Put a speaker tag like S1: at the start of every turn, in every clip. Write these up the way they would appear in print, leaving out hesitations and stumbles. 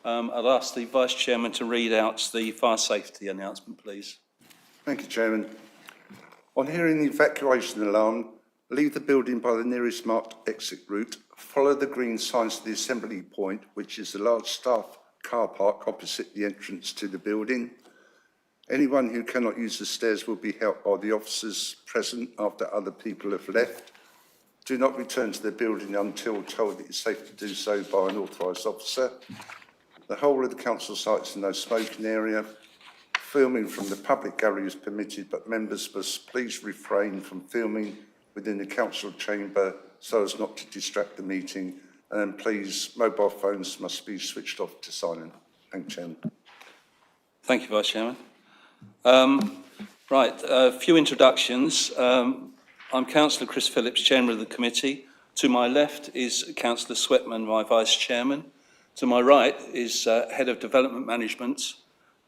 S1: I'll ask the Vice Chairman to read out the fire safety announcement, please.
S2: Thank you, Chairman. On hearing the evacuation alarm, leave the building by the nearest marked exit route, follow the green signs to the assembly point, which is the large staff car park opposite the entrance to the building. Anyone who cannot use the stairs will be helped by the officers present after other people have left. Do not return to the building until told that it's safe to do so by an authorised officer. The whole of the council site is a no smoking area. Filming from the public gallery is permitted, but members must please refrain from filming within the council chamber so as not to distract the meeting. And please, mobile phones must be switched off to silent. Thank you, Chairman.
S1: Thank you, Vice Chairman. A few introductions. I'm Councillor Chris Phillips, Chairman of the committee. To my left is Councillor Sweatman, my Vice Chairman. To my right is Head of Development Management,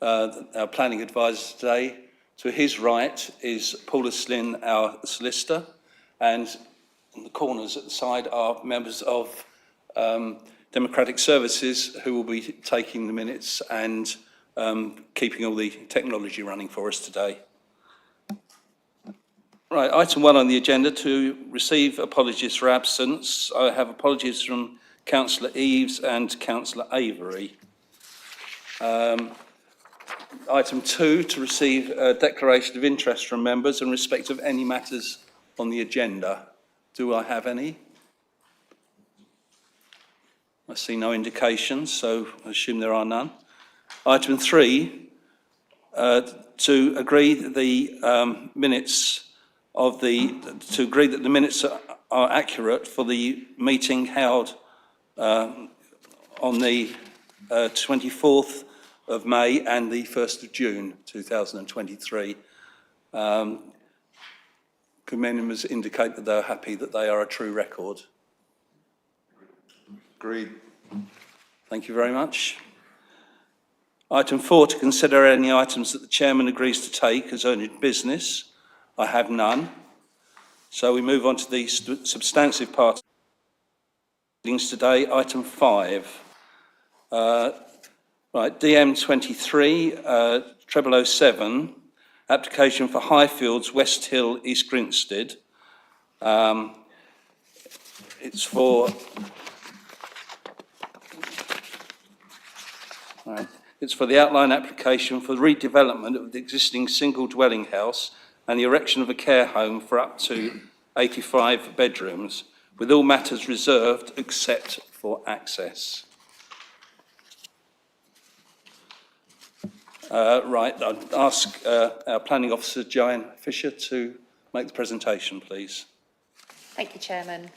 S1: our planning advisor today. To his right is Paula Slynn, our solicitor, and in the corners at the side are members of Democratic Services who will be taking the minutes and keeping all the technology running for us today. Right, item 1 on the agenda, to receive apologies for absence. I have apologies from Councillor Eves and Councillor Avery. Item 2, to receive a declaration of interest from members in respect of any matters on the agenda. Do I have any? I see no indications, so I assume there are none. Item 3, to agree that the minutes are accurate for the meeting held on the 24th of May and the 1st of June 2023. Could members indicate that they're happy that they are a true record?
S2: Agreed.
S1: Thank you very much. Item 4, to consider any items that the Chairman agrees to take as urgent business. I have none. So we move on to the substantive part of meetings today. Item 5. DM 23 0007, application for Highfields, West Hill, East Grinstead. It's for the outline application for the redevelopment of the existing single dwelling house and the erection of a care home for up to 85 bedrooms, with all matters reserved except for access. I'd ask our planning officer, Joanne Fisher, to make the presentation, please.
S3: Thank you, Chairman.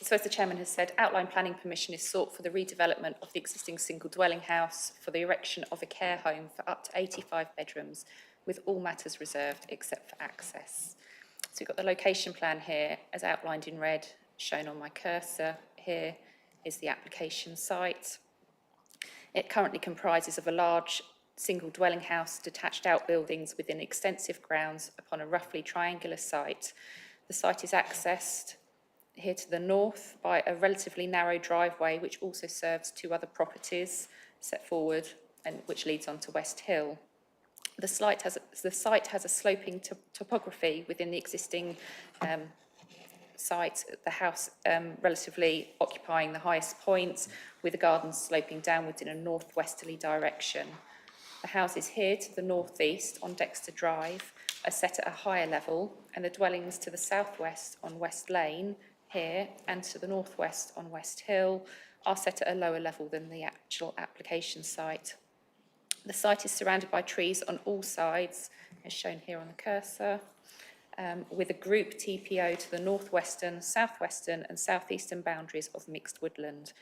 S3: So as the Chairman has said, outline planning permission is sought for the redevelopment of the existing single dwelling house for the erection of a care home for up to 85 bedrooms, with all matters reserved except for access. So we've got the location plan here as outlined in red, shown on my cursor. Here is the application site. It currently comprises of a large single dwelling house, detached outbuildings within extensive grounds upon a roughly triangular site. The site is accessed here to the north by a relatively narrow driveway, which also serves 2 other properties set forward and which leads on to West Hill. The site has a sloping topography within the existing site, the house relatively occupying the highest point, with the gardens sloping downwards in a northwesterly direction. The houses here to the northeast on Dexter Drive are set at a higher level, and the dwellings to the southwest on West Lane here and to the northwest on West Hill are set at a lower level than the actual application site. The site is surrounded by trees on all sides, as shown here on the cursor, with a group TPO to the northwestern, southwestern and southeastern boundaries of mixed woodland.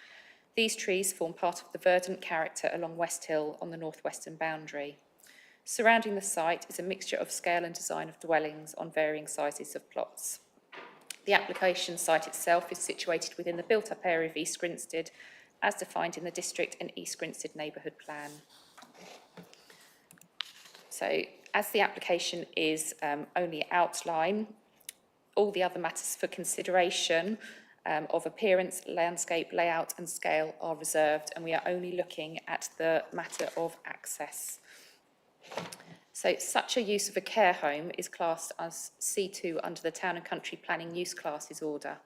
S3: These trees form part of the verdant character along West Hill on the northwestern boundary. Surrounding the site is a mixture of scale and design of dwellings on varying sizes of plots. The application site itself is situated within the built-up area of East Grinstead, as defined in the District and East Grinstead Neighbourhood Plan. So, as the application is only outline, all the other matters for consideration of appearance, landscape, layout and scale are reserved, and we are only looking at the matter of access. So such a use of a care home is classed as C2 under the Town and Country Planning Use Classes Order.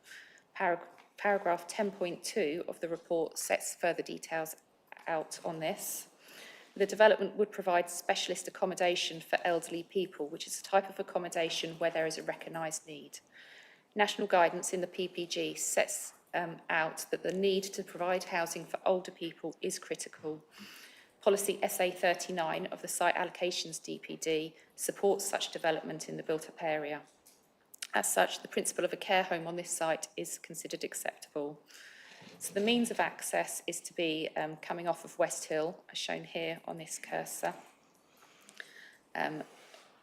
S3: Paragraph 10.2 of the report sets further details out on this. The development would provide specialist accommodation for elderly people, which is a type of accommodation where there is a recognised need. National guidance in the PPG sets out that the need to provide housing for older people is critical. Policy SA 39 of the Site Allocations DPD supports such development in the built-up area. As such, the principle of a care home on this site is considered acceptable. So the means of access is to be coming off of West Hill, as shown here on this cursor,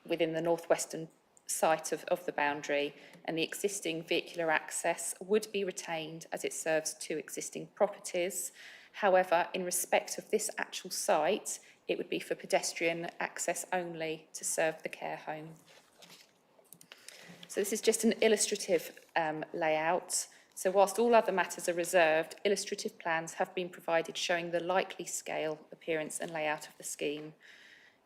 S3: within the northwestern site of the boundary, and the existing vehicular access would be retained as it serves two existing properties. However, in respect of this actual site, it would be for pedestrian access only to serve the care home. So this is just an illustrative layout. So whilst all other matters are reserved, illustrative plans have been provided showing the likely scale, appearance and layout of the scheme.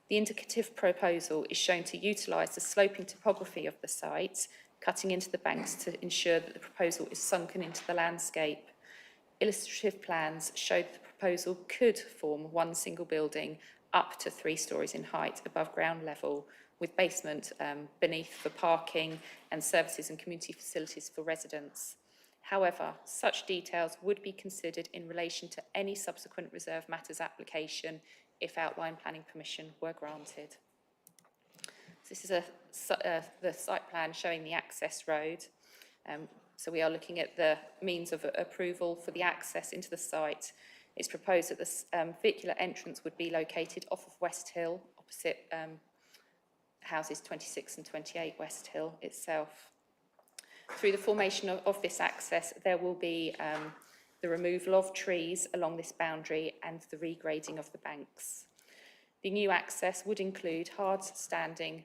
S3: The indicative proposal is shown to utilise the sloping topography of the site, cutting into the banks to ensure that the proposal is sunken into the landscape. Illustrative plans show that the proposal could form one single building up to 3 storeys in height above ground level, with basement beneath for parking and services and community facilities for residents. However, such details would be considered in relation to any subsequent reserve matters application if outline planning permission were granted. This is the site plan showing the access road. So we are looking at the means of approval for the access into the site. It's proposed that the vehicular entrance would be located off of West Hill, opposite houses 26 and 28 West Hill itself. Through the formation of this access, there will be the removal of trees along this boundary and the regrading of the banks. The new access would include hard standing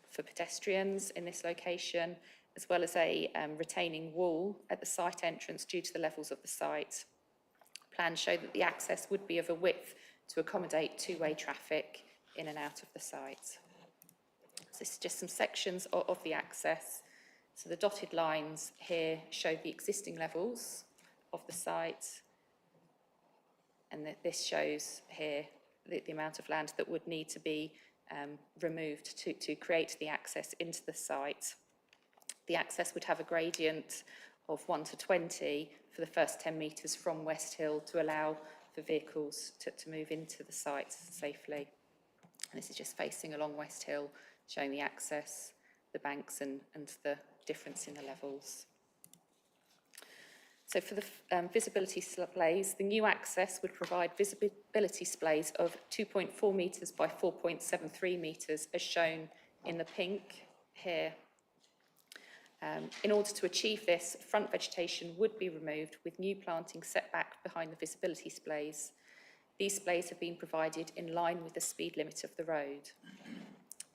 S3: for pedestrians in this location, as well as a retaining wall at the site entrance due to the levels of the site. Plans show that the access would be of a width to accommodate two-way traffic in and out of the site. So this is just some sections of the access. So the dotted lines here show the existing levels of the site, and this shows here the amount of land that would need to be removed to create the access into the site. The access would have a gradient of 1 to 20 for the first 10 metres from West Hill to allow for vehicles to move into the site safely. And this is just facing along West Hill, showing the access, the banks and the difference in the levels. So for the visibility splays, the new access would provide visibility splays of 2.4 metres by 4.73 metres, as shown in the pink here. In order to achieve this, front vegetation would be removed with new planting set back behind the visibility splays. These splays have been provided in line with the speed limit of the road.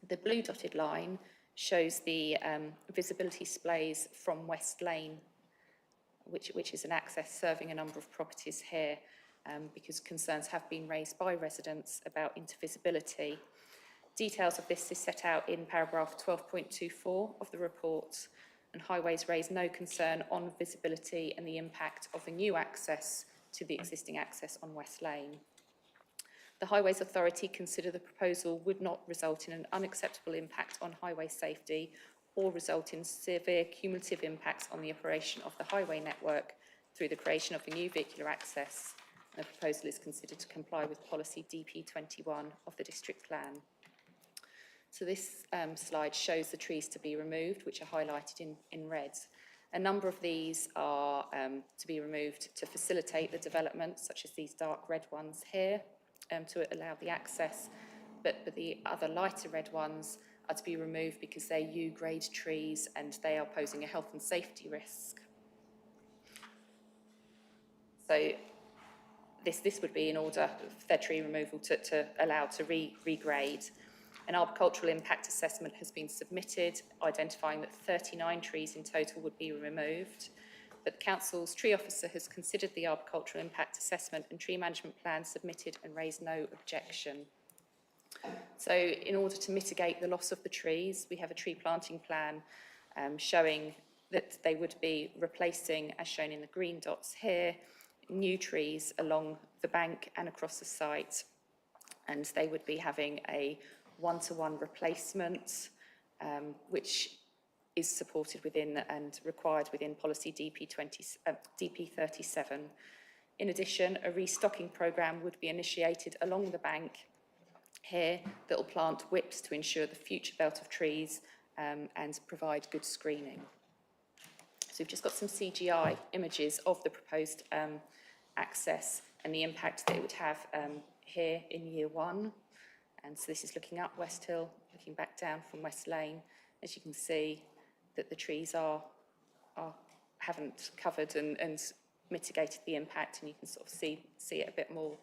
S3: The blue dotted line shows the visibility splays from West Lane, which is an access serving a number of properties here, because concerns have been raised by residents about intervisibility. Details of this is set out in paragraph 12.24 of the report, and highways raise no concern on visibility and the impact of the new access to the existing access on West Lane. The Highways Authority consider the proposal would not result in an unacceptable impact on highway safety or result in severe cumulative impacts on the operation of the highway network through the creation of a new vehicular access. The proposal is considered to comply with policy DP21 of the district plan. So this slide shows the trees to be removed, which are highlighted in red. A number of these are to be removed to facilitate the development, such as these dark red ones here, to allow the access, but the other lighter red ones are to be removed because they're U-grade trees and they are posing a health and safety risk. So this would be in order for their tree removal to allow to regrade. An arboricultural impact assessment has been submitted, identifying that 39 trees in total would be removed. that the council's tree officer has considered the arboricultural impact assessment and tree management plan submitted and raised no objection. So in order to mitigate the loss of the trees, we have a tree planting plan showing that they would be replacing, as shown in the green dots here, new trees along the bank and across the site. And they would be having a one-to-one replacement, which is supported within and required within policy DP37. In addition, a restocking programme would be initiated along the bank here that will plant whips to ensure the future belt of trees and provide good screening. So we've just got some CGI images of the proposed access and the impact that it would have here in year one. And so this is looking up West Hill, looking back down from West Lane. As you can see, that the trees haven't covered and mitigated the impact, and you can sort of see it a bit more.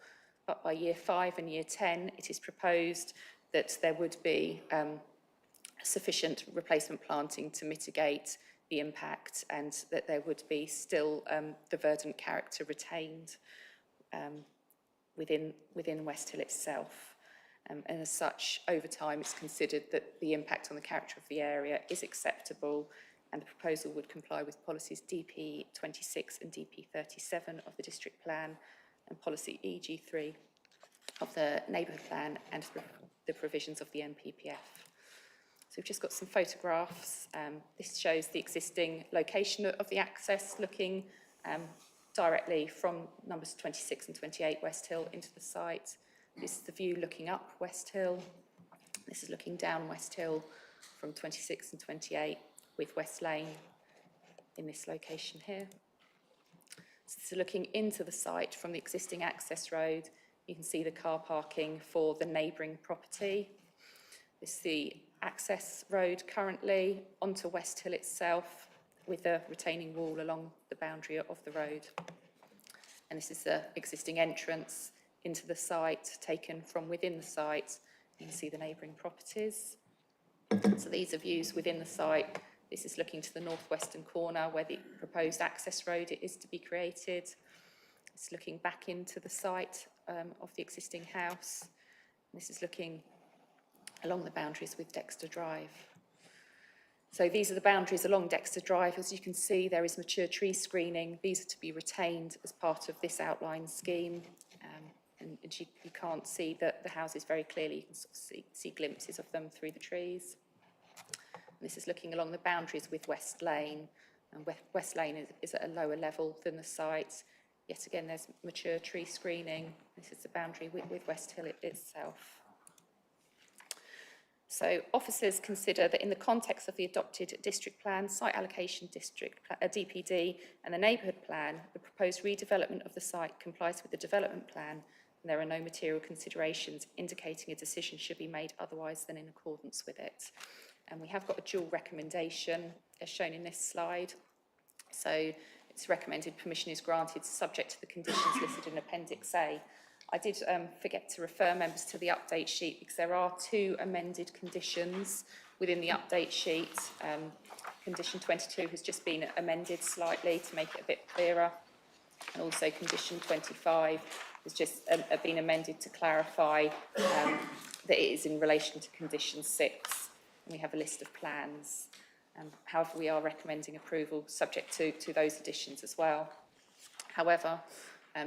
S3: But by year 5 and year 10, it is proposed that there would be sufficient replacement planting to mitigate the impact, and that there would be still the verdant character retained within West Hill itself. And as such, over time, it's considered that the impact on the character of the area is acceptable, and the proposal would comply with policies DP26 and DP37 of the district plan and policy EG3 of the neighbourhood plan and the provisions of the NPPF. So we've just got some photographs. This shows the existing location of the access, looking directly from numbers 26 and 28 West Hill into the site. This is the view looking up West Hill. This is looking down West Hill from 26 and 28 with West Lane in this location here. So this is looking into the site from the existing access road. You can see the car parking for the neighbouring property. This is the access road currently onto West Hill itself with a retaining wall along the boundary of the road. And this is the existing entrance into the site, taken from within the site. You can see the neighbouring properties. So these are views within the site. This is looking to the northwestern corner where the proposed access road is to be created. It's looking back into the site of the existing house. This is looking along the boundaries with Dexter Drive. So these are the boundaries along Dexter Drive. As you can see, there is mature tree screening. These are to be retained as part of this outline scheme. And you can't see the houses very clearly. You can sort of see glimpses of them through the trees. And this is looking along the boundaries with West Lane. And West Lane is at a lower level than the site. Yet again, there's mature tree screening. This is the boundary with West Hill itself. So officers consider that in the context of the adopted district plan, site allocation district, DPD, and the neighbourhood plan, the proposed redevelopment of the site complies with the development plan, and there are no material considerations indicating a decision should be made otherwise than in accordance with it. And we have got a dual recommendation as shown in this slide. So it's recommended permission is granted subject to the conditions listed in Appendix A. I did forget to refer members to the update sheet because there are 2 amended conditions within the update sheet. Condition 22 has just been amended slightly to make it a bit clearer. And also condition 25 has just been amended to clarify that it is in relation to condition 6. And we have a list of plans. However, we are recommending approval subject to those additions as well. However,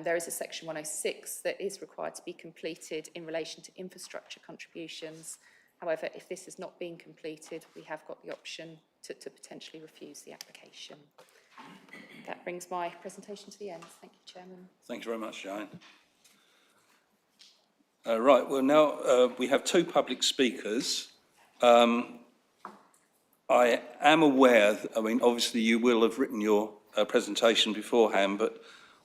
S3: there is a section 106 that is required to be completed in relation to infrastructure contributions. However, if this has not been completed, we have got the option to potentially refuse the application. That brings my presentation to the end. Thank you, Chairman.
S1: Thank you very much, Jane. Right, well now we have 2 public speakers. I am aware, obviously you will have written your presentation beforehand, but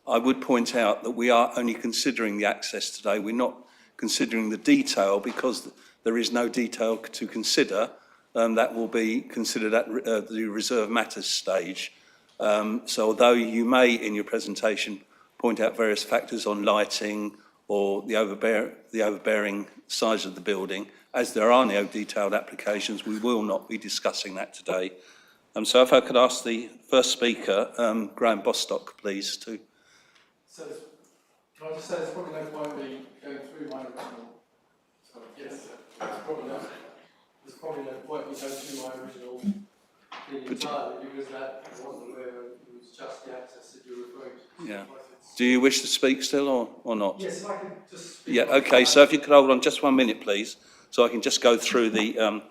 S1: I would point out that we are only considering the access today. We're not considering the detail because there is no detail to consider. That will be considered at the reserve matters stage. So although you may, in your presentation, point out various factors on lighting or the overbearing size of the building, as there are no detailed applications, we will not be discussing that today. So if I could ask the first speaker, Graham Bostock, please, to...
S4: So, can I just say there's probably no point me going through my original. Sorry, yes, sir. There's probably no point me going through my original thing entirely because that wasn't where it was just the access that you're referring to.
S1: Yeah. Do you wish to speak still or not?
S4: Yes, if I could just speak.
S1: Yeah, okay, so if you could hold on just 1 minute, please, so I can just go through the,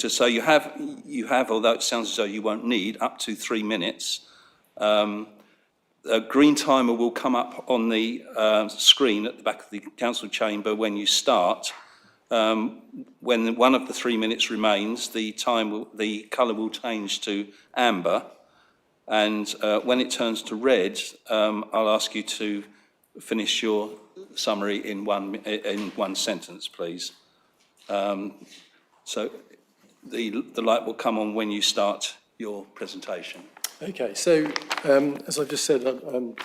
S1: so you have, although it sounds as though you won't need, up to 3 minutes. A green timer will come up on the screen at the back of the council chamber when you start. When one of the 3 minutes remains, the colour will change to amber. And when it turns to red, I'll ask you to finish your summary in one sentence, please. So the light will come on when you start your presentation.
S4: Okay, so as I've just said, well,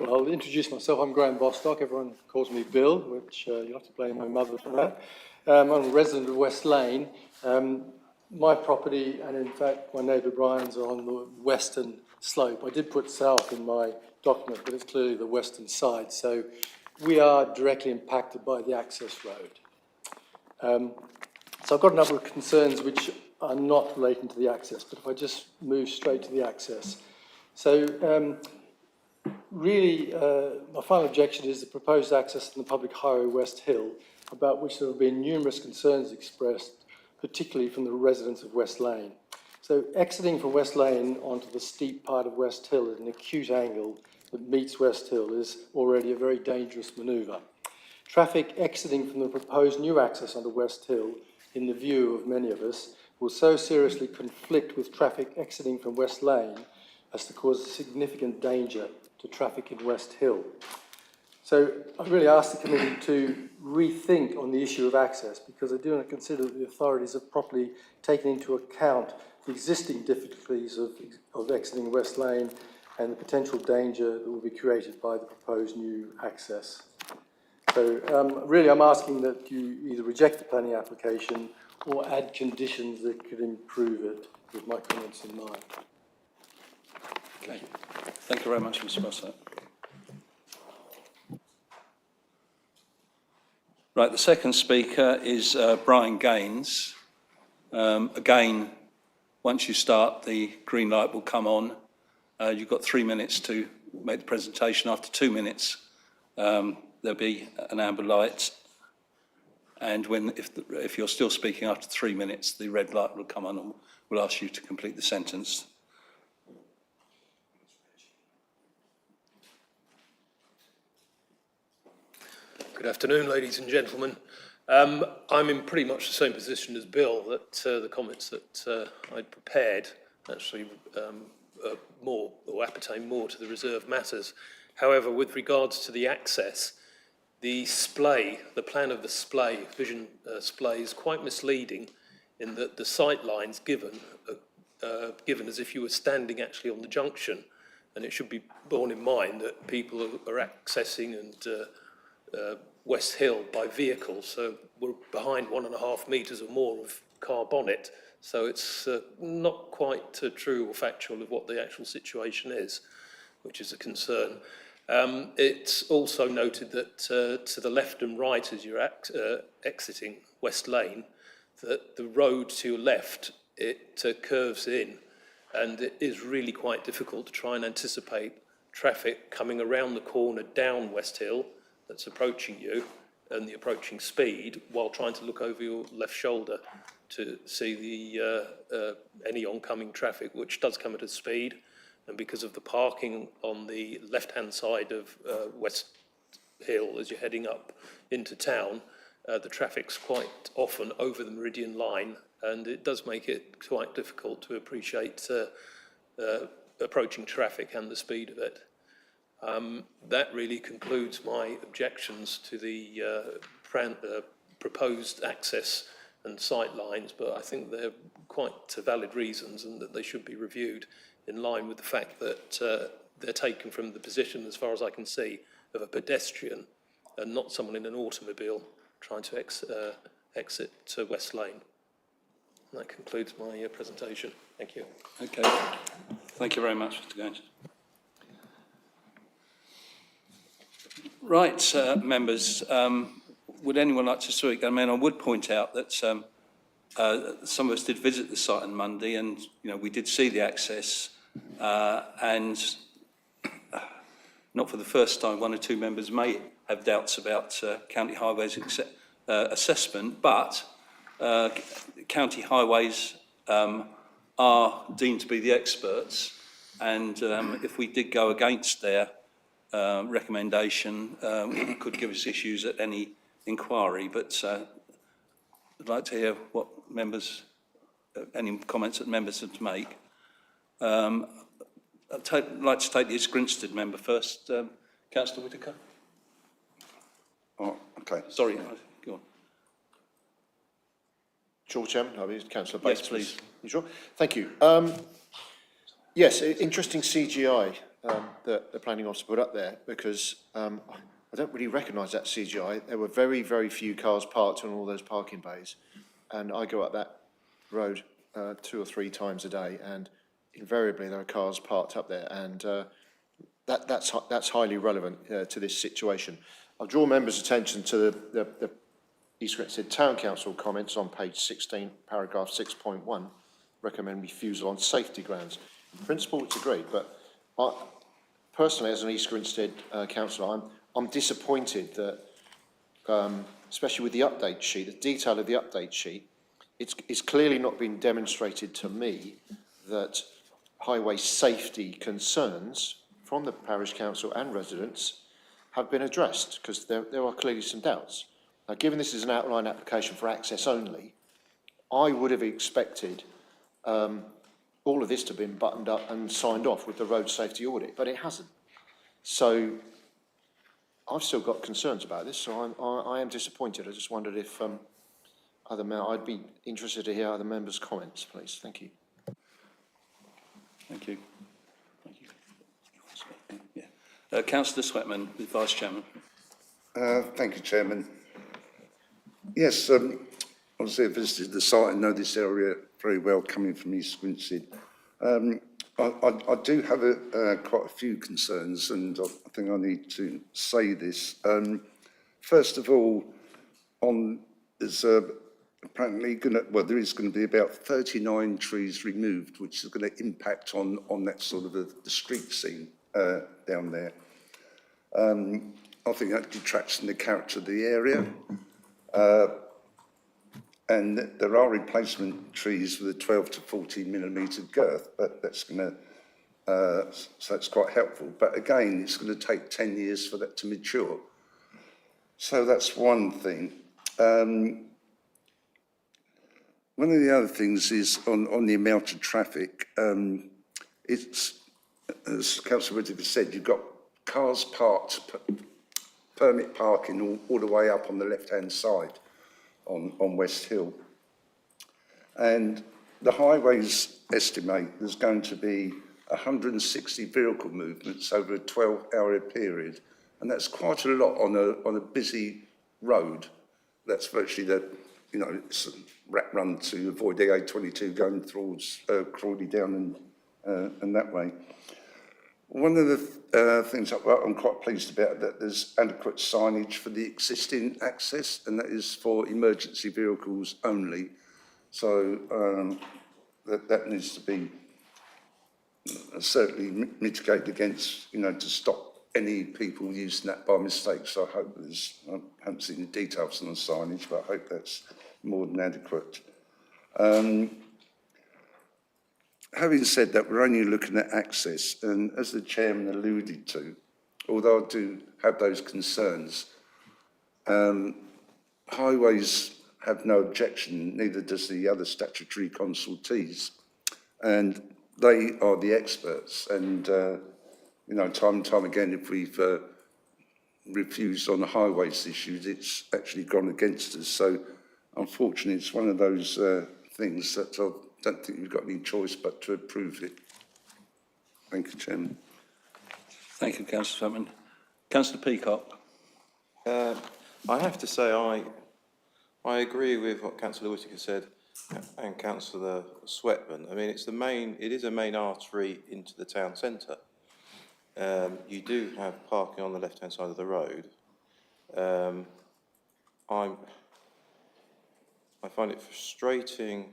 S4: I'll introduce myself. I'm Graham Bostock. Everyone calls me Bill, which you'll have to blame my mother for that. I'm a resident of West Lane. My property, and in fact my neighbour Brian's, are on the western slope. I did put south in my document, but it's clearly the western side. So we are directly impacted by the access road. So I've got a number of concerns which are not relating to the access, but if I just move straight to the access. So really, my final objection is the proposed access to the public highway West Hill, about which there have been numerous concerns expressed, particularly from the residents of West Lane. So exiting from West Lane onto the steep part of West Hill at an acute angle that meets West Hill is already a very dangerous manoeuvre. Traffic exiting from the proposed new access onto West Hill, in the view of many of us, will so seriously conflict with traffic exiting from West Lane as to cause significant danger to traffic in West Hill. So I really ask the committee to rethink on the issue of access, because I do not consider that the authorities have properly taken into account the existing difficulties of exiting West Lane and the potential danger that will be created by the proposed new access. So really I'm asking that you either reject the planning application or add conditions that could improve it, with my comments in mind.
S1: Okay. Thank you very much, Mr. Bostock. Right, the second speaker is Brian Gaines. Again, once you start, the green light will come on. You've got 3 minutes to make the presentation. After 2 minutes, there'll be an amber light. And if you're still speaking after 3 minutes, the red light will come on and we'll ask you to complete the sentence.
S5: Good afternoon, ladies and gentlemen. I'm in pretty much the same position as Bill, that the comments that I'd prepared actually more, or appertain more to the reserved matters. However, with regards to the access, the splay, the plan of the splay, vision splay, is quite misleading in that the sight lines given as if you were standing actually on the junction, and it should be borne in mind that people are accessing and West Hill by vehicle, so we're behind 1.5 metres or more of car bonnet, so it's not quite true or factual of what the actual situation is, which is a concern. It's also noted that to the left and right as you're exiting West Lane, that the road to your left, it curves in, and it is really quite difficult to try and anticipate traffic coming around the corner down West Hill that's approaching you and the approaching speed, while trying to look over your left shoulder to see the any oncoming traffic, which does come at a speed. And because of the parking on the left-hand side of West Hill as you're heading up into town, the traffic's quite often over the meridian line, and it does make it quite difficult to appreciate approaching traffic and the speed of it. That really concludes my objections to the proposed access and sight lines, but I think they're quite valid reasons and that they should be reviewed in line with the fact that they're taken from the position, as far as I can see, of a pedestrian and not someone in an automobile trying to exit to West Lane. That concludes my presentation. Thank you.
S1: Okay. Thank you very much, Mr. Gaines. Right, members, would anyone like to speak? I mean, I would point out that some of us did visit the site on Monday, and we did see the access, and not for the first time, one or two members may have doubts about county highways assessment, but county highways are deemed to be the experts, and if we did go against their recommendation, it could give us issues at any inquiry. But I'd like to hear what members, any comments that members have to make. I'd like to take the East Grinstead member first. Councillor Whitaker.
S2: Oh, okay.
S1: Sorry, go on.
S6: Sure, Chairman. I mean, Councillor Bates.
S1: Yes, please.
S6: You sure? Thank you. Yes, interesting CGI that the planning officer put up there, because I don't really recognise that CGI. There were very, very few cars parked on all those parking bays, and I go up that road 2 or 3 times a day, and invariably there are cars parked up there, and that's highly relevant to this situation. I'll draw members' attention to the East Grinstead Town Council comments on page 16, paragraph 6.1, recommend refusal on safety grounds. In principle, it's agreed, but personally, as an East Grinstead councillor, I'm disappointed that, especially with the update sheet, the detail of the update sheet, it's clearly not been demonstrated to me that highway safety concerns from the parish council and residents have been addressed, because there are clearly some doubts. Now, given this is an outline application for access only, I would have expected all of this to have been buttoned up and signed off with the road safety audit, but it hasn't. So I've still got concerns about this, so I am disappointed. I just wondered if I'd be interested to hear other members' comments, please. Thank you.
S1: Thank you. Thank you. Yeah. Councillor Sweatman, the Vice Chairman.
S2: Thank you, Chairman. Yes, obviously I visited the site and know this area very well, coming from East Grinstead. I do have quite a few concerns, and I think I need to say this. First of all, there's apparently there is going to be about 39 trees removed, which is going to impact on that sort of the street scene down there. I think that detracts from the character of the area. And there are replacement trees with a 12 to 14 millimetre girth, but that's going to, so that's quite helpful. But again, it's going to take 10 years for that to mature. So that's one thing. One of the other things is on the amount of traffic. It's, as Councillor Whitaker said, you've got cars parked, permit parking all the way up on the left-hand side on West Hill. And the highways estimate there's going to be 160 vehicle movements over a 12-hour period. And that's quite a lot on a busy road. That's virtually it's a rat run to avoid the A22 going towards Crawley down and that way. One of the things I'm quite pleased about, that there's adequate signage for the existing access, and that is for emergency vehicles only. So that needs to be certainly mitigated against, to stop any people using that by mistake. So I hope I haven't seen the details on the signage, but I hope that's more than adequate. Having said that, we're only looking at access, and as the chairman alluded to, although I do have those concerns, highways have no objection, neither does the other statutory consultees, and they are the experts. And time and time again, if we've refused on the highways issues, it's actually gone against us. So unfortunately, it's one of those things that I don't think we've got any choice but to approve it. Thank you, Chairman.
S1: Thank you, Councillor Sweatman. Councillor Peacock.
S7: I have to say I agree with what Councillor Whitaker said. And councillor Sweatman, I mean, it is a main artery into the town centre. You do have parking on the left-hand side of the road. I find it frustrating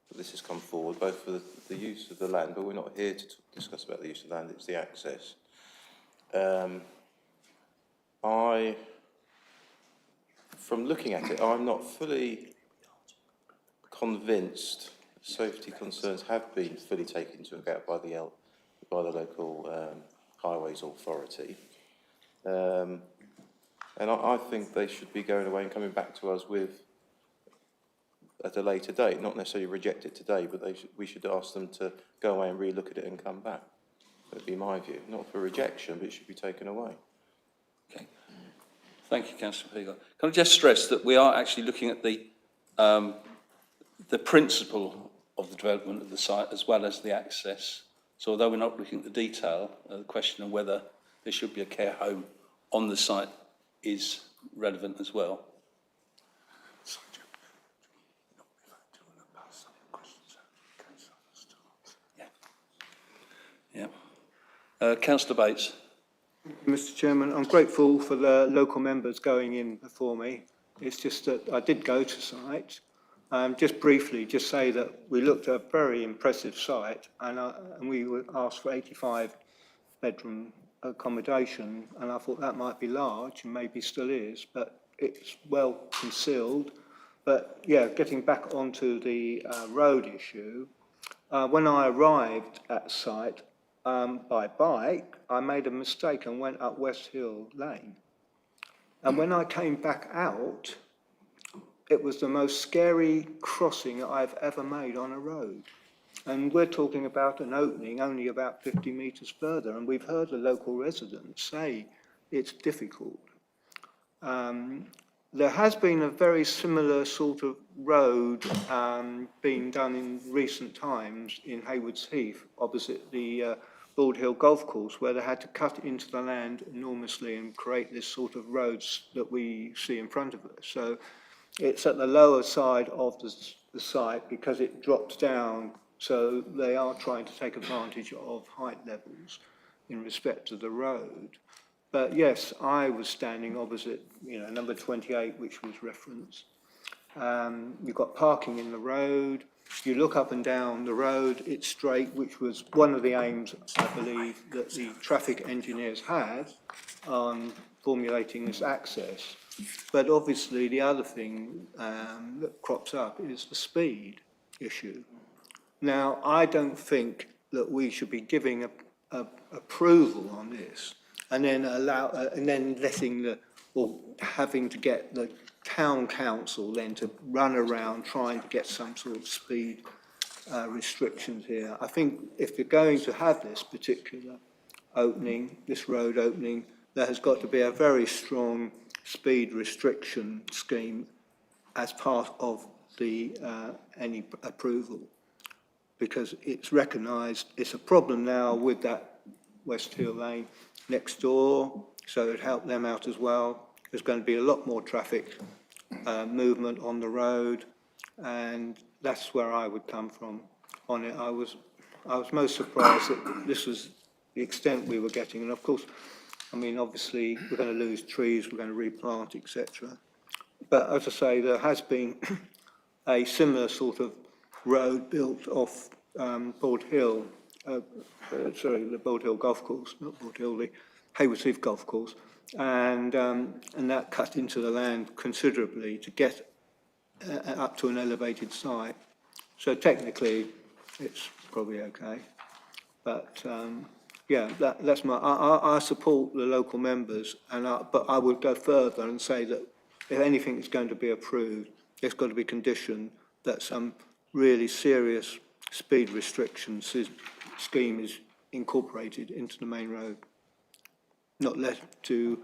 S7: that this has come forward, both for the use of the land, but we're not here to discuss about the use of the land, it's the access. From looking at it, I'm not fully convinced safety concerns have been fully taken into account by the local highways authority. And I think they should be going away and coming back to us with at a later date, not necessarily reject it today, but we should ask them to go away and re-look at it and come back. That would be my view. Not for rejection, but it should be taken away.
S1: Okay. Thank you, Councillor Peacock. Can I just stress that we are actually looking at the principle of the development of the site as well as the access. So although we're not looking at the detail, the question of whether there should be a care home on the site is relevant as well. Yeah. Councillor Bates.
S8: Mr. Chairman, I'm grateful for the local members going in before me. It's just that I did go to site. Just briefly, just say that we looked at a very impressive site and we were asked for 85 bedroom accommodation, and I thought that might be large and maybe still is, but it's well concealed. But yeah, getting back onto the road issue, when I arrived at site by bike, I made a mistake and went up West Hill Lane. And when I came back out, it was the most scary crossing I've ever made on a road. And we're talking about an opening only about 50 metres further, and we've heard the local residents say it's difficult. There has been a very similar sort of road being done in recent times in Haywards Heath, opposite the Bald Hill Golf Course, where they had to cut into the land enormously and create this sort of roads that we see in front of us. So it's at the lower side of the site because it drops down, so they are trying to take advantage of height levels in respect to the road. But yes, I was standing opposite, number 28, which was referenced. You've got parking in the road. You look up and down the road, it's straight, which was one of the aims, I believe, that the traffic engineers had on formulating this access. But obviously the other thing that crops up is the speed issue. Now, I don't think that we should be giving approval on this and then having to get the town council then to run around trying to get some sort of speed restrictions here. I think if you're going to have this particular opening, this road opening, there has got to be a very strong speed restriction scheme as part of the any approval, because it's recognised it's a problem now with that West Hill Lane next door, so it'd help them out as well. There's going to be a lot more traffic movement on the road, and that's where I would come from on it. I was most surprised that this was the extent we were getting, and of course, I mean, obviously we're going to lose trees, we're going to replant, etc. But as I say, there has been a similar sort of road built off Bald Hill, the Bald Hill Golf Course, not Bald Hill, the Haywards Heath Golf Course, and that cut into the land considerably to get up to an elevated site. So technically, it's probably okay, but yeah, that's my. I support the local members, but I would go further and say that if anything is going to be approved, it's got to be conditioned that some really serious speed restriction scheme is incorporated into the main road, not left to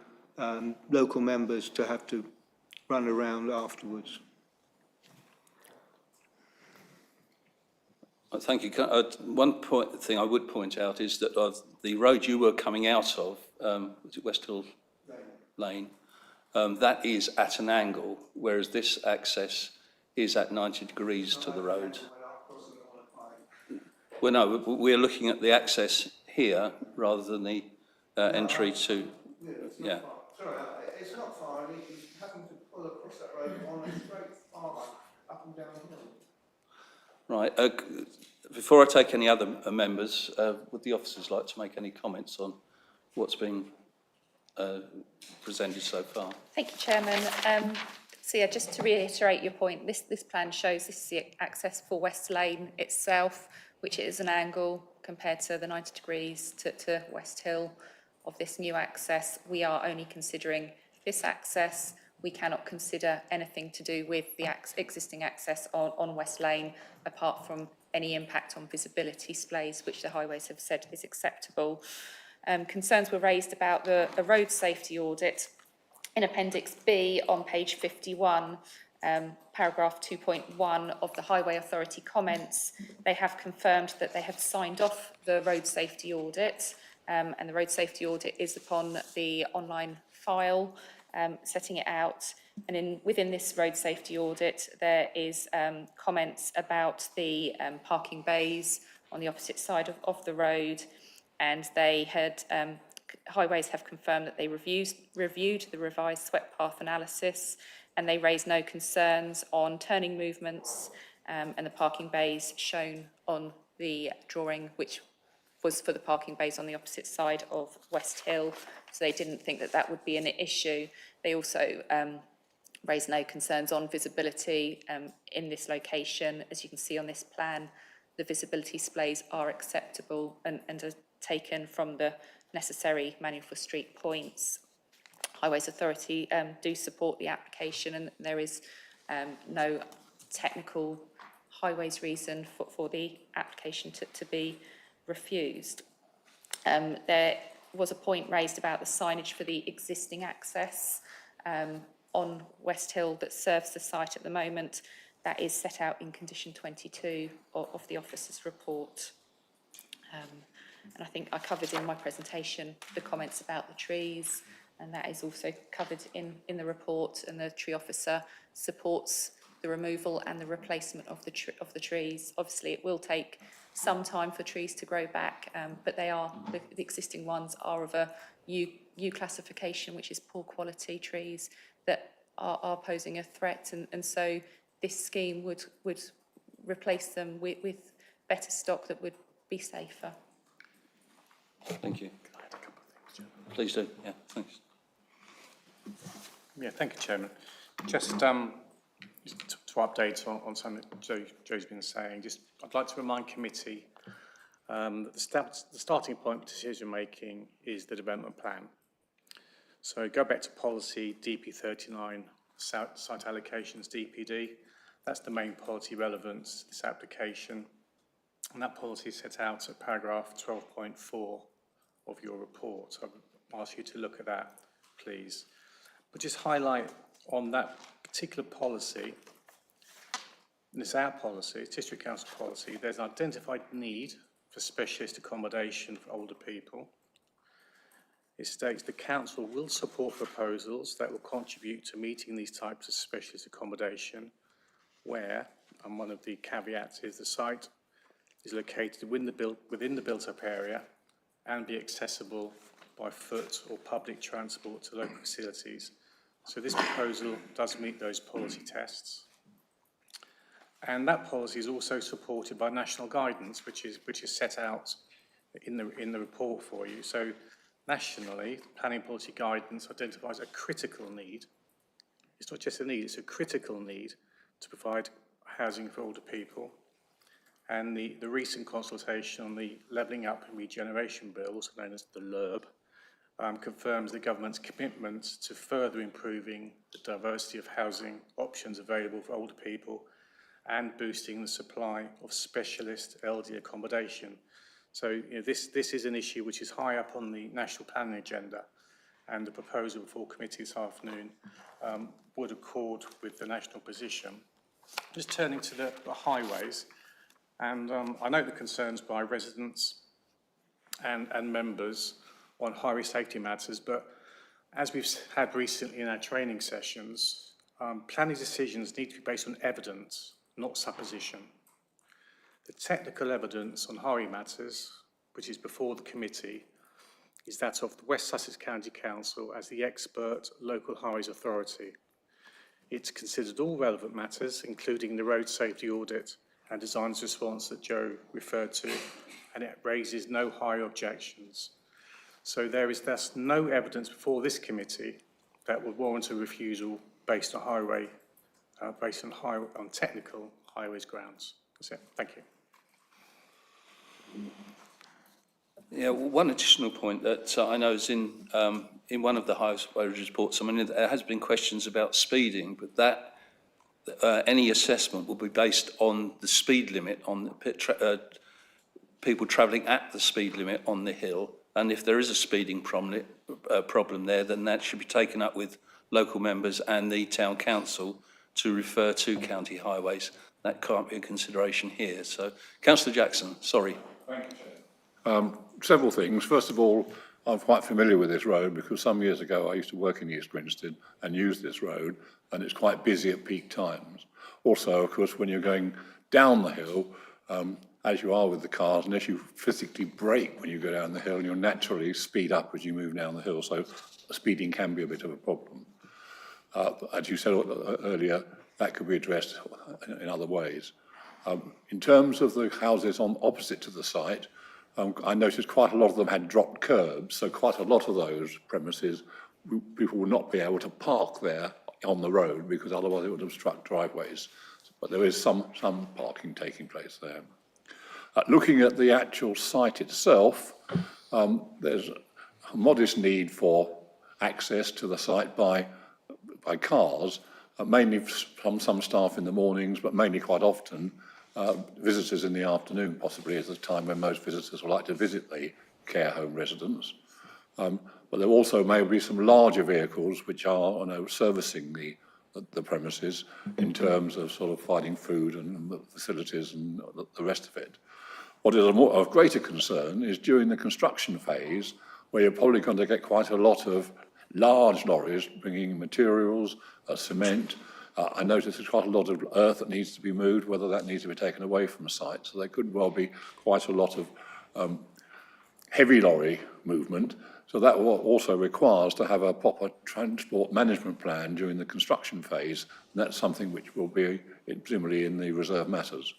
S8: local members to have to run around afterwards.
S1: Thank you. One thing I would point out is that the road you were coming out of, was it West Hill Lane? That is at an angle, whereas this access is at 90 degrees to the road. Well, no, we're looking at the access here rather than the entry to, yeah.
S8: Sorry, it's not far, and you happen to pull across that road on a straight path up and down hill.
S1: Right. Before I take any other members, would the officers like to make any comments on what's been presented so far?
S3: Thank you, Chairman. So yeah, just to reiterate your point, this plan shows this is the access for West Lane itself, which is an angle compared to the 90 degrees to West Hill of this new access. We are only considering this access. We cannot consider anything to do with the existing access on West Lane, apart from any impact on visibility splays, which the highways have said is acceptable. Concerns were raised about the road safety audit. In Appendix B on page 51, paragraph 2.1 of the Highway Authority comments, they have confirmed that they have signed off the road safety audit, and the road safety audit is upon the online file, setting it out. And within this road safety audit, there is comments about the parking bays on the opposite side of the road, and they had Highways have confirmed that they reviewed the revised swept path analysis, and they raised no concerns on turning movements and the parking bays shown on the drawing, which was for the parking bays on the opposite side of West Hill. So they didn't think that that would be an issue. They also raised no concerns on visibility in this location. As you can see on this plan, the visibility splays are acceptable and are taken from the necessary manual for street points. Highways Authority do support the application, and there is no technical highways reason for the application to be refused. There was a point raised about the signage for the existing access on West Hill that serves the site at the moment. That is set out in condition 22 of the officer's report. And I think I covered in my presentation the comments about the trees, and that is also covered in the report, and the tree officer supports the removal and the replacement of the trees. Obviously, it will take some time for trees to grow back, but the existing ones are of a U classification, which is poor quality trees that are posing a threat, and so this scheme would replace them with better stock that would be safer.
S1: Thank you. Please do. Yeah, thanks.
S9: Yeah, thank you, Chairman. Just to update on something that Joe's been saying, I'd like to remind committee that the starting point of decision making is the development plan. So go back to policy DP39, site allocations DPD. That's the main policy relevance to this application. And that policy is set out at paragraph 12.4 of your report. So I'll ask you to look at that, please. But just highlight on that particular policy, and it's our policy, it's District Council policy, there's an identified need for specialist accommodation for older people. It states the council will support proposals that will contribute to meeting these types of specialist accommodation where, and one of the caveats is the site is located within the built-up area and be accessible by foot or public transport to local facilities. So this proposal does meet those policy tests. And that policy is also supported by national guidance, which is set out in the report for you. So nationally, planning policy guidance identifies a critical need. It's not just a need, it's a critical need to provide housing for older people. And the recent consultation on the Levelling Up and Regeneration Bill, also known as the LURB, confirms the government's commitment to further improving the diversity of housing options available for older people and boosting the supply of specialist LD accommodation. So this is an issue which is high up on the national planning agenda, and the proposal before committee this afternoon would accord with the national position. Just turning to the highways, and I note the concerns by residents and members on highway safety matters, but as we've had recently in our training sessions, planning decisions need to be based on evidence, not supposition. The technical evidence on highway matters, which is before the committee, is that of the West Sussex County Council as the expert local highways authority. It's considered all relevant matters, including the road safety audit and designer's response that Joe referred to, and it raises no higher objections. So there is thus no evidence before this committee that would warrant a refusal based on on technical highways grounds. That's it. Thank you.
S1: Yeah, well, one additional point that I know is in one of the highways reports, I mean, there has been questions about speeding, but that any assessment will be based on the speed limit on the people travelling at the speed limit on the hill. And if there is a speeding problem there, then that should be taken up with local members and the town council to refer to county highways. That can't be a consideration here. So, Councillor Jackson, sorry.
S10: Thank you, Chair. Several things. First of all, I'm quite familiar with this road because some years ago I used to work in East Grinstead and use this road, and it's quite busy at peak times. Also, of course, when you're going down the hill, as you are with the cars, unless you physically brake when you go down the hill, you'll naturally speed up as you move down the hill. So speeding can be a bit of a problem. As you said earlier, that could be addressed in other ways. In terms of the houses on opposite to the site, I noticed quite a lot of them had dropped curbs, so quite a lot of those premises, people would not be able to park there on the road because otherwise it would obstruct driveways. But there is some parking taking place there. Looking at the actual site itself, there's a modest need for access to the site by cars, mainly from some staff in the mornings, but mainly quite often visitors in the afternoon, possibly is the time when most visitors would like to visit the care home residents. But there also may be some larger vehicles which are servicing the premises in terms of sort of finding food and the facilities and the rest of it. What is of greater concern is during the construction phase, where you're probably going to get quite a lot of large lorries bringing materials, cement. I notice there's quite a lot of earth that needs to be moved, whether that needs to be taken away from the site. So there could well be quite a lot of heavy lorry movement. So that also requires to have a proper transport management plan during the construction phase. And that's something which will be presumably in the reserve matters.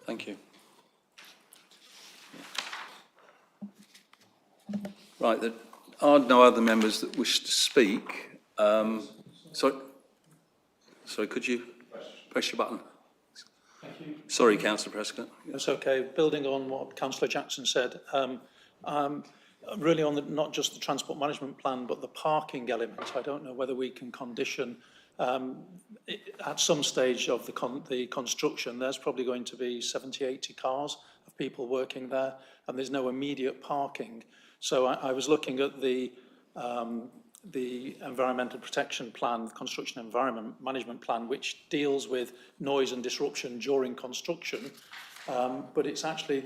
S1: Thank you. Right, there are no other members that wish to speak. Sorry, could you press your button?
S11: Thank you.
S1: Sorry, Councillor Prescott.
S11: That's okay. Building on what Councillor Jackson said, really on not just the transport management plan, but the parking element. I don't know whether we can condition at some stage of the construction, there's probably going to be 70, 80 cars of people working there, and there's no immediate parking. So I was looking at the environmental protection plan, construction environment management plan, which deals with noise and disruption during construction, but it's actually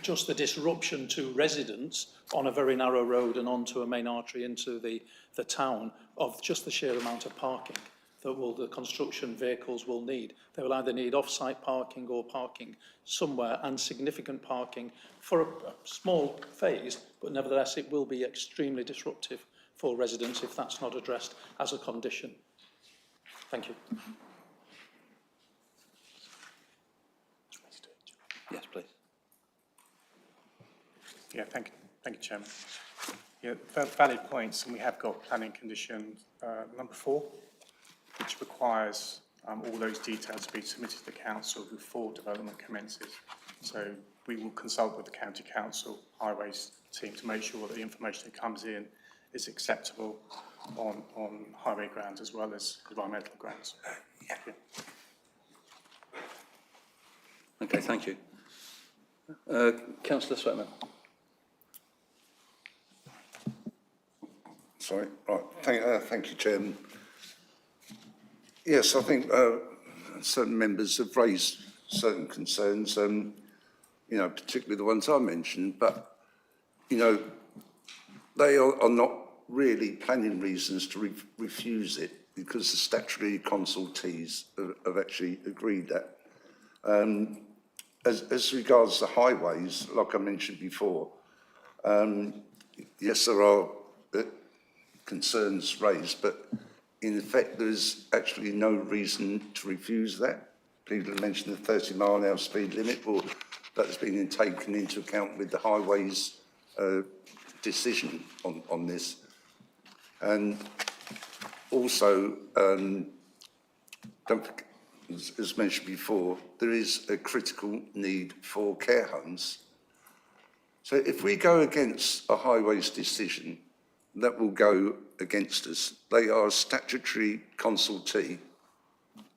S11: just the disruption to residents on a very narrow road and onto a main artery into the town of just the sheer amount of parking that the construction vehicles will need. They will either need off-site parking or parking somewhere, and significant parking for a small phase, but nevertheless it will be extremely disruptive for residents if that's not addressed as a condition. Thank you.
S1: Yes, please.
S9: Yeah, thank you, Chairman. Yeah, valid points, and we have got planning condition number 4, which requires all those details to be submitted to the council before development commences. So we will consult with the county council highways team to make sure that the information that comes in is acceptable on highway grounds as well as environmental grounds. Thank you.
S1: Okay, thank you. Councillor Sweatman.
S2: Sorry, right, thank you, Chairman. Yes, I think certain members have raised certain concerns, particularly the ones I mentioned, but, they are not really planning reasons to refuse it because the statutory consultees have actually agreed that. As regards the highways, like I mentioned before, yes, there are concerns raised, but in effect, there's actually no reason to refuse that. People mentioned the 30-mile-an-hour speed limit, well, that's been taken into account with the highways decision on this. And also, don't forget, as mentioned before, there is a critical need for care homes. So if we go against a highways decision, that will go against us. They are a statutory consultee,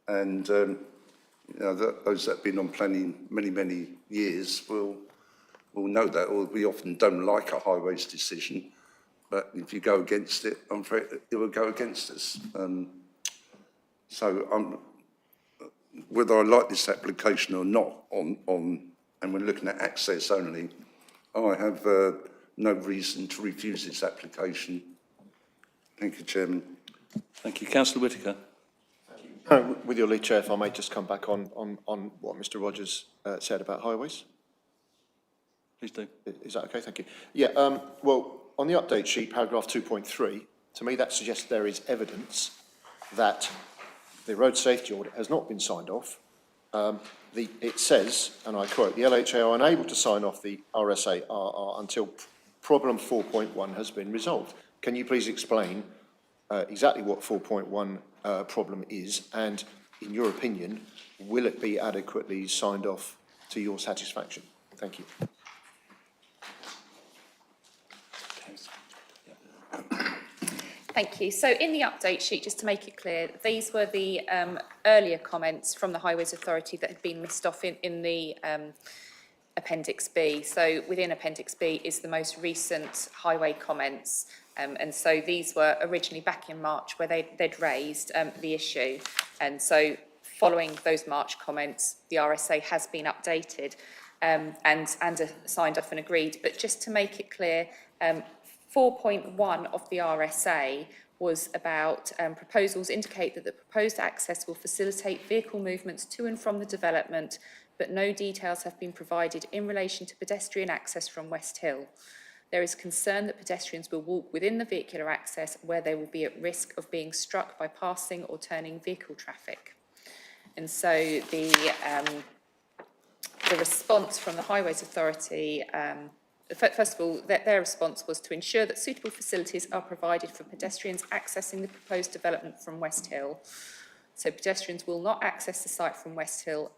S2: and those that have been on planning many years will know that, or we often don't like a highways decision, but if you go against it, I'm afraid it will go against us. Whether I like this application or not, and we're looking at access only, I have no reason to refuse this application. Thank you, Chairman.
S1: Thank you. Councillor Whitaker.
S6: With your leave, Chair, if I may just come back on what Mr. Rogers said about highways.
S1: Please do.
S6: Is that okay? Thank you. Yeah, well, on the update sheet, paragraph 2.3, to me that suggests there is evidence that the road safety audit has not been signed off. It says, and I quote, the LHA are unable to sign off the RSA until problem 4.1 has been resolved. Can you please explain exactly what 4.1 problem is, and in your opinion, will it be adequately signed off to your satisfaction? Thank you.
S3: Thank you. So in the update sheet, just to make it clear, these were the earlier comments from the Highways Authority that had been missed off in the Appendix B. So within Appendix B is the most recent highway comments. And so these were originally back in March where they'd raised the issue. And so following those March comments, the RSA has been updated and signed off and agreed. But just to make it clear, 4.1 of the RSA was about proposals indicate that the proposed access will facilitate vehicle movements to and from the development, but no details have been provided in relation to pedestrian access from West Hill. There is concern that pedestrians will walk within the vehicular access where they will be at risk of being struck by passing or turning vehicle traffic. And so the response from the Highways Authority, first of all, their response was to ensure that suitable facilities are provided for pedestrians accessing the proposed development from West Hill. So pedestrians will not access the site from West Hill,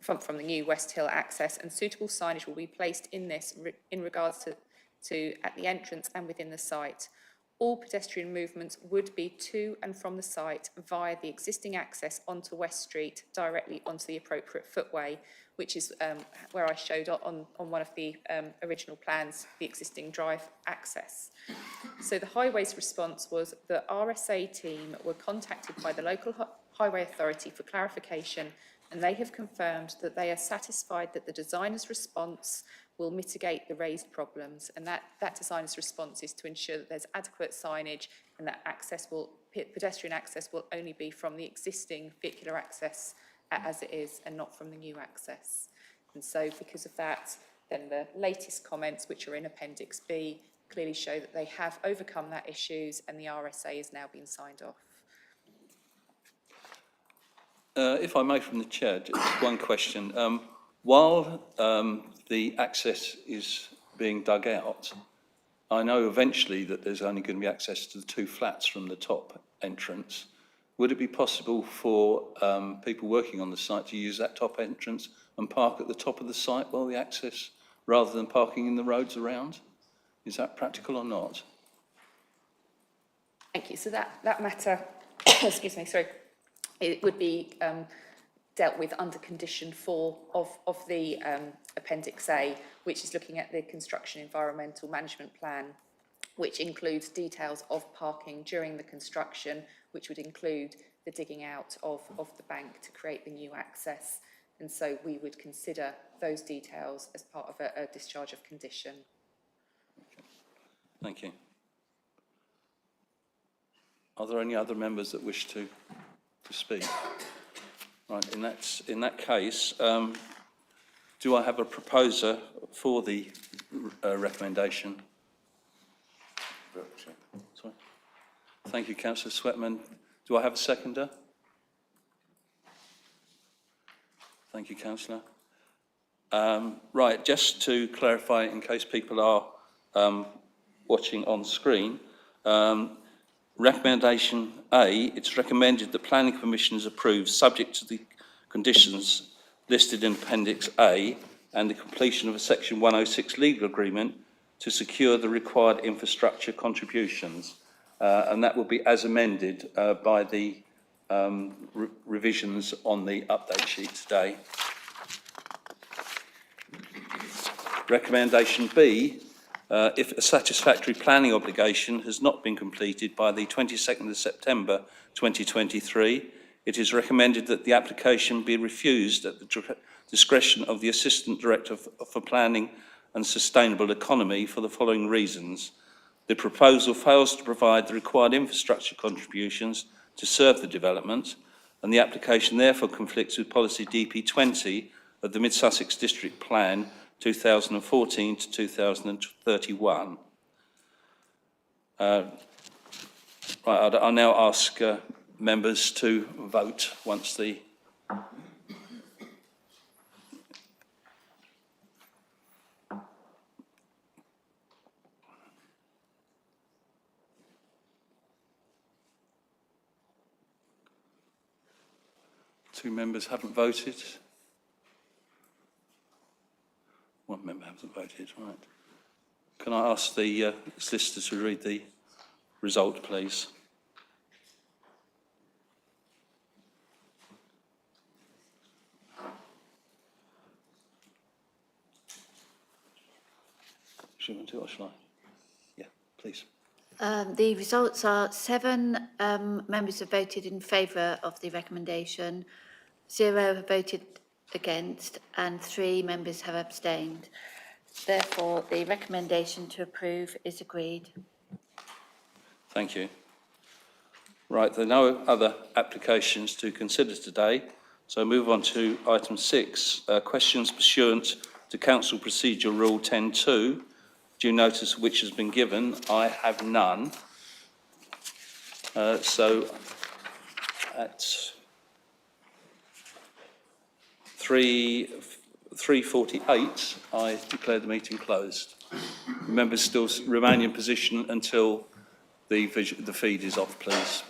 S3: from the new West Hill access, and suitable signage will be placed in this in regards to at the entrance and within the site. All pedestrian movements would be to and from the site via the existing access onto West Street directly onto the appropriate footway, which is where I showed on one of the original plans, the existing drive access. So the Highways response was the RSA team were contacted by the local highway authority for clarification, and they have confirmed that they are satisfied that the designer's response will mitigate the raised problems, and that designer's response is to ensure that there's adequate signage and that pedestrian access will only be from the existing vehicular access as it is and not from the new access. And so because of that, then the latest comments, which are in Appendix B, clearly show that they have overcome that issues and the RSA is now being signed off.
S1: If I may, from the chair, just one question. While the access is being dug out, I know eventually that there's only going to be access to the 2 flats from the top entrance. Would it be possible for people working on the site to use that top entrance and park at the top of the site while the access, rather than parking in the roads around? Is that practical or not?
S3: Thank you. So that matter, excuse me, sorry, it would be dealt with under condition 4 of the Appendix A, which is looking at the construction environmental management plan, which includes details of parking during the construction, which would include the digging out of the bank to create the new access. And so we would consider those details as part of a discharge of condition.
S1: Thank you. Are there any other members that wish to speak? Right, in that case, do I have a proposer for the recommendation? Sorry. Thank you, Councillor Sweatman. Do I have a seconder? Thank you, Councillor. Right, just to clarify, in case people are watching on screen, recommendation A, it's recommended that planning permission is approved subject to the conditions listed in Appendix A and the completion of a Section 106 legal agreement to secure the required infrastructure contributions. And that will be as amended by the revisions on the update sheet today. Recommendation B, if a satisfactory planning obligation has not been completed by the 22nd of September 2023, it is recommended that the application be refused at the discretion of the Assistant Director for Planning and Sustainable Economy for the following reasons. The proposal fails to provide the required infrastructure contributions to serve the development, and the application therefore conflicts with policy DP20 of the Mid-Sussex District Plan 2014 to 2031. Right, I'll now ask members to vote once the two members haven't voted. One member hasn't voted, right. Can I ask the solicitor to read the result, please? Should we do it or shall I? Yeah, please.
S12: The results are 7 members have voted in favour of the recommendation, 0 have voted against, and 3 members have abstained. Therefore, the recommendation to approve is agreed.
S1: Thank you. Right, there are no other applications to consider today, so move on to item 6, questions pursuant to Council Procedure Rule 10.2. Due notice of which has been given. I have none. So at 3:48, I declare the meeting closed. Members still remain in position until the feed is off, please.